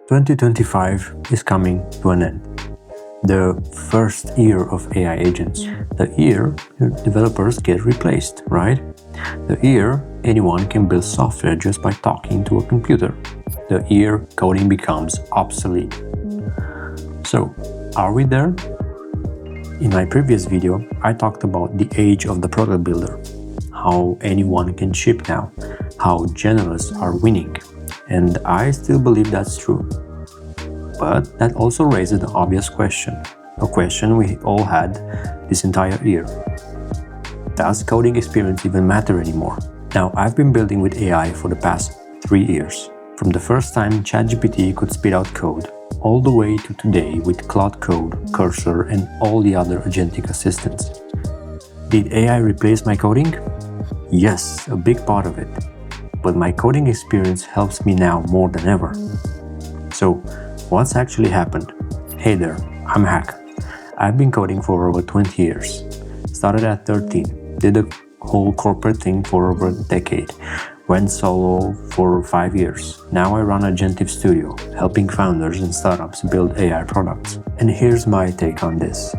2025 is coming to an end. The first year of AI agents. The year developers get replaced, right? The year anyone can build software just by talking to a computer. The year coding becomes obsolete. So, are we there? In my previous video, I talked about the age of the product builder, how anyone can ship now, how generalists are winning, and I still believe that's true. But that also raises the obvious question, a question we all had this entire year. Does coding experience even matter anymore? Now, I've been building with AI for the past 3 years, from the first time ChatGPT could spit out code, all the way to today with Cloud Code, Cursor, and all the other agentic assistants. Did AI replace my coding? Yes, a big part of it. But my coding experience helps me now more than ever. So, what's actually happened? Hey there, I'm Hack. I've been coding for over 20 years. Started at 13, did the whole corporate thing for over a decade, went solo for 5 years. Now I run Agentic Studio, helping founders and startups build AI products. And here's my take on this.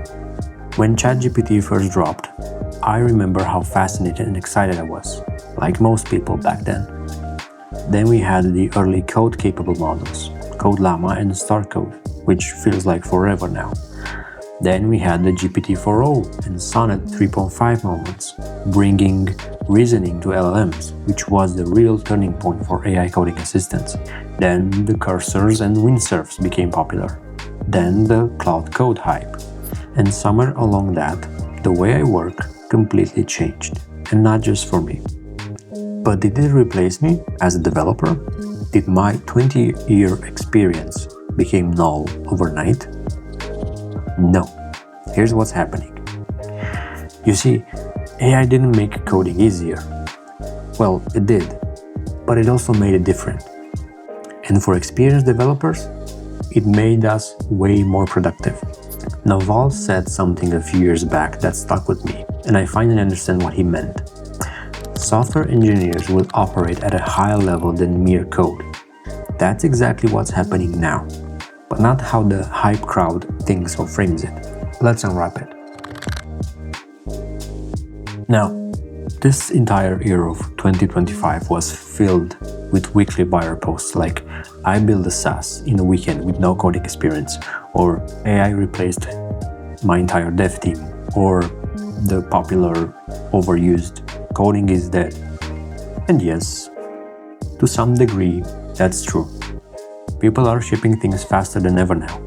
When ChatGPT first dropped, I remember how fascinated and excited I was, like most people back then. Then we had the early code-capable models, Code Llama and Starcode, which feels like forever now. Then we had the GPT-4o and Sonnet 3.5 moments, bringing reasoning to LLMs, which was the real turning point for AI coding assistants. Then the cursors and windsurfs became popular. Then the Cloud Code hype. And somewhere along that, the way I work completely changed, and not just for me. But did it replace me as a developer? Did my 20-year experience become null overnight? No. Here's what's happening. You see, AI didn't make coding easier. Well, it did, but it also made it different. And for experienced developers, it made us way more productive. Naval said something a few years back that stuck with me, and I finally understand what he meant. Software engineers will operate at a higher level than mere code. That's exactly what's happening now, but not how the hype crowd thinks or frames it. Let's unwrap it. Now, this entire year of 2025 was filled with weekly viral posts like I built a SaaS in a weekend with no coding experience, or AI replaced my entire dev team, or the popular overused coding is dead. And yes, to some degree, that's true. People are shipping things faster than ever now.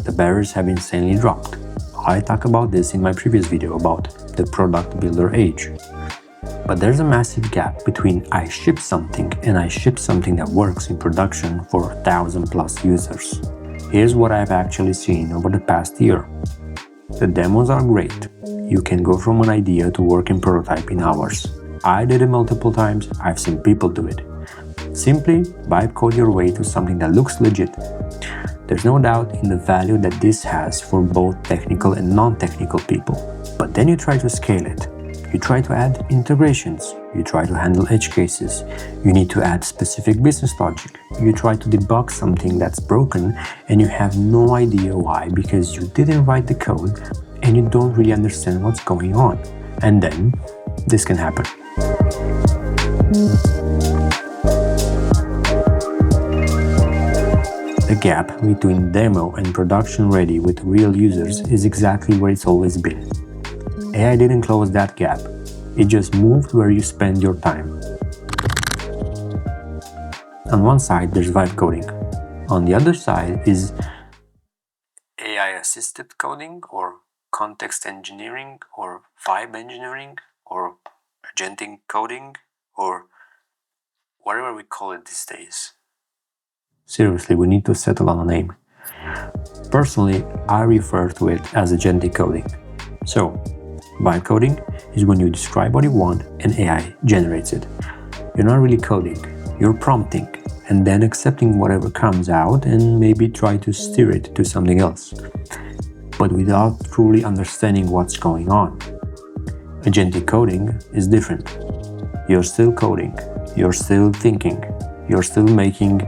The barriers have insanely dropped. I talk about this in my previous video about the product builder age. But there's a massive gap between I ship something and I ship something that works in production for 1,000+ users. Here's what I've actually seen over the past year. The demos are great. You can go from an idea to work in prototype in hours. I did it multiple times, I've seen people do it. Simply vibe code your way to something that looks legit. There's no doubt in the value that this has for both technical and non-technical people. But then you try to scale it. You try to add integrations. You try to handle edge cases. You need to add specific business logic. You try to debug something that's broken and you have no idea why because you didn't write the code and you don't really understand what's going on. And then this can happen. The gap between demo and production ready with real users is exactly where it's always been. AI didn't close that gap, it just moved where you spend your time. On one side there's vibe coding, on the other side is AI assisted coding or context engineering or vibe engineering or agentic coding or whatever we call it these days. Seriously, we need to settle on a name. Personally, I refer to it as agentic coding. So, vibe coding is when you describe what you want and AI generates it. You're not really coding, you're prompting and then accepting whatever comes out and maybe try to steer it to something else, but without truly understanding what's going on. Agentic coding is different. You're still coding, you're still thinking, you're still making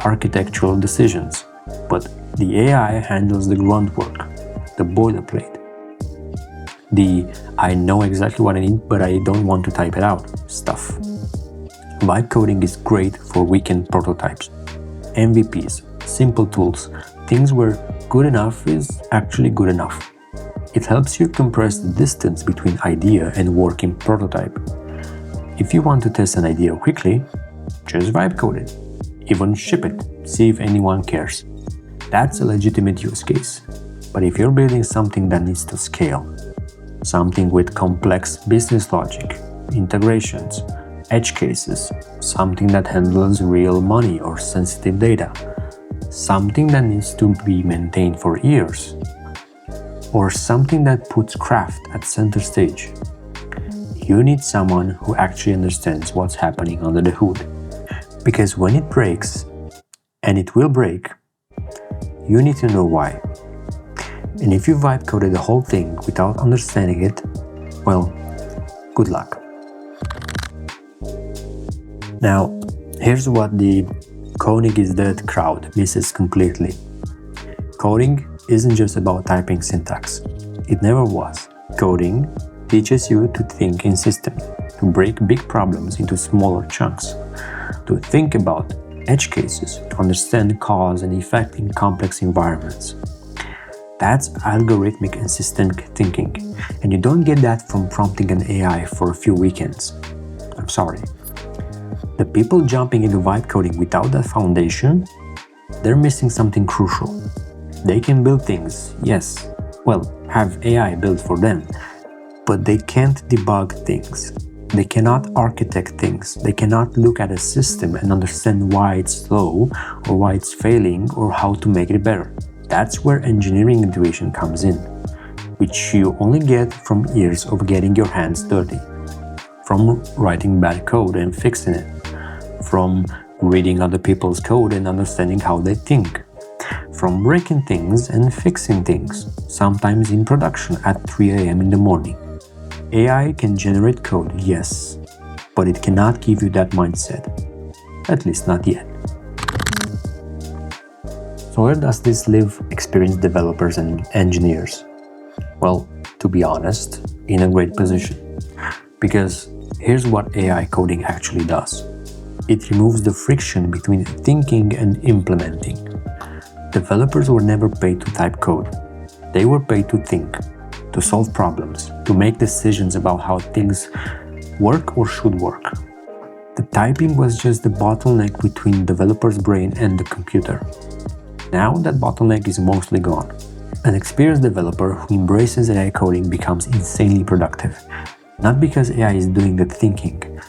architectural decisions, but the AI handles the grunt work, the boilerplate. The I know exactly what I need, but I don't want to type it out stuff. Vibe coding is great for weekend prototypes, MVPs, simple tools, things where good enough is actually good enough. It helps you compress the distance between idea and working prototype. If you want to test an idea quickly, just vibe code it. Even ship it, see if anyone cares. That's a legitimate use case. But if you're building something that needs to scale, something with complex business logic, integrations, edge cases, something that handles real money or sensitive data, something that needs to be maintained for years, or something that puts craft at center stage, you need someone who actually understands what's happening under the hood. Because when it breaks, and it will break, you need to know why. And if you vibe coded the whole thing without understanding it, well, good luck. Now, here's what the coding is dead crowd misses completely. Coding isn't just about typing syntax. It never was. Coding teaches you to think in systems, to break big problems into smaller chunks, to think about edge cases, to understand cause and effect in complex environments. That's algorithmic and systemic thinking, and you don't get that from prompting an AI for a few weekends. I'm sorry. The people jumping into vibe coding without that foundation, they're missing something crucial. They can build things, yes, well, have AI build for them, but they can't debug things. They cannot architect things. They cannot look at a system and understand why it's slow or why it's failing or how to make it better. That's where engineering intuition comes in, which you only get from years of getting your hands dirty, from writing bad code and fixing it, from reading other people's code and understanding how they think, from breaking things and fixing things, sometimes in production at 3 a.m. in the morning. AI can generate code, yes, but it cannot give you that mindset, at least not yet. So where does this leave experienced developers and engineers? Well, to be honest, in a great position. Because here's what AI coding actually does. It removes the friction between thinking and implementing. Developers were never paid to type code. They were paid to think, to solve problems, to make decisions about how things work or should work. The typing was just the bottleneck between developer's brain and the computer. Now that bottleneck is mostly gone. An experienced developer who embraces AI coding becomes insanely productive. Not because AI is doing the thinking,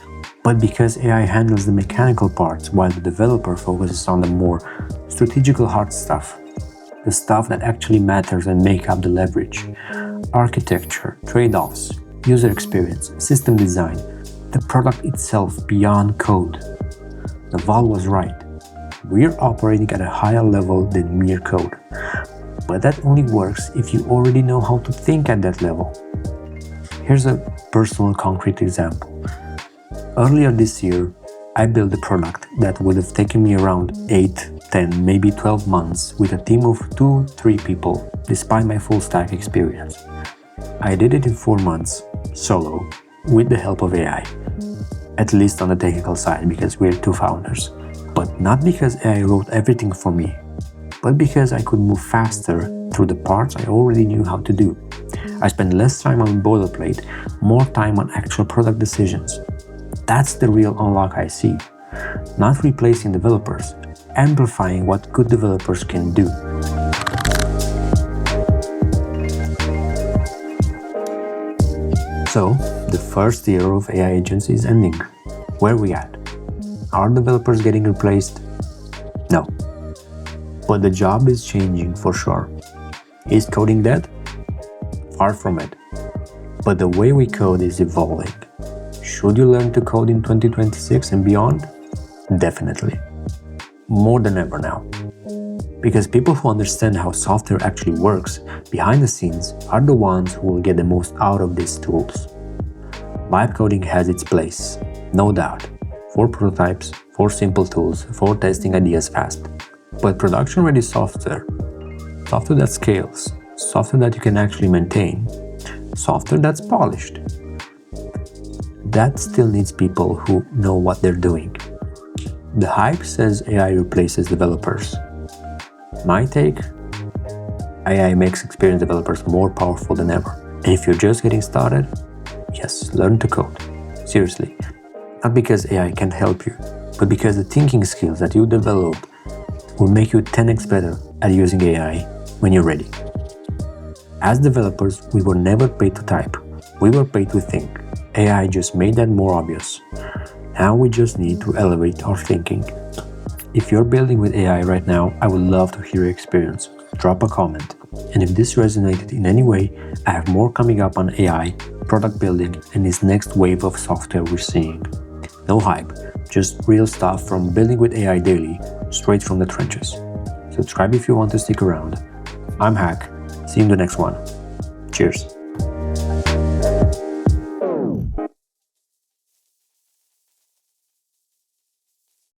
but because AI handles the mechanical parts while the developer focuses on the more strategical hard stuff. The stuff that actually matters and make up the leverage. Architecture, trade-offs, user experience, system design, the product itself beyond code. Naval was right. We're operating at a higher level than mere code. But that only works if you already know how to think at that level. Here's a personal concrete example. Earlier this year, I built a product that would have taken me around 8, 10, maybe 12 months with a team of 2-3 people, despite my full stack experience. I did it in 4 months, solo, with the help of AI. At least on the technical side, because we're 2 founders. But not because AI wrote everything for me, but because I could move faster through the parts I already knew how to do. I spent less time on boilerplate, more time on actual product decisions. That's the real unlock I see. Not replacing developers, amplifying what good developers can do. So, the first year of AI agents is ending. Where are we at? Are developers getting replaced? No. But the job is changing for sure. Is coding dead? Far from it. But the way we code is evolving. Should you learn to code in 2026 and beyond? Definitely. More than ever now. Because people who understand how software actually works behind the scenes are the ones who will get the most out of these tools. Vibe coding has its place, no doubt. 4 prototypes, 4 simple tools, 4 testing ideas fast. But production-ready software that scales, software that you can actually maintain, software that's polished, that still needs people who know what they're doing. The hype says AI replaces developers. My take, AI makes experienced developers more powerful than ever. And if you're just getting started, yes, learn to code. Seriously. Not because AI can't help you, but because the thinking skills that you develop will make you 10x better at using AI when you're ready. As developers, we were never paid to type. We were paid to think. AI just made that more obvious. Now we just need to elevate our thinking. If you're building with AI right now, I would love to hear your experience. Drop a comment. And if this resonated in any way, I have more coming up on AI, product building, and this next wave of software we're seeing. No hype, just real stuff from Building with AI Daily, straight from the trenches. Subscribe if you want to stick around. I'm Hack. See you in the next one. Cheers.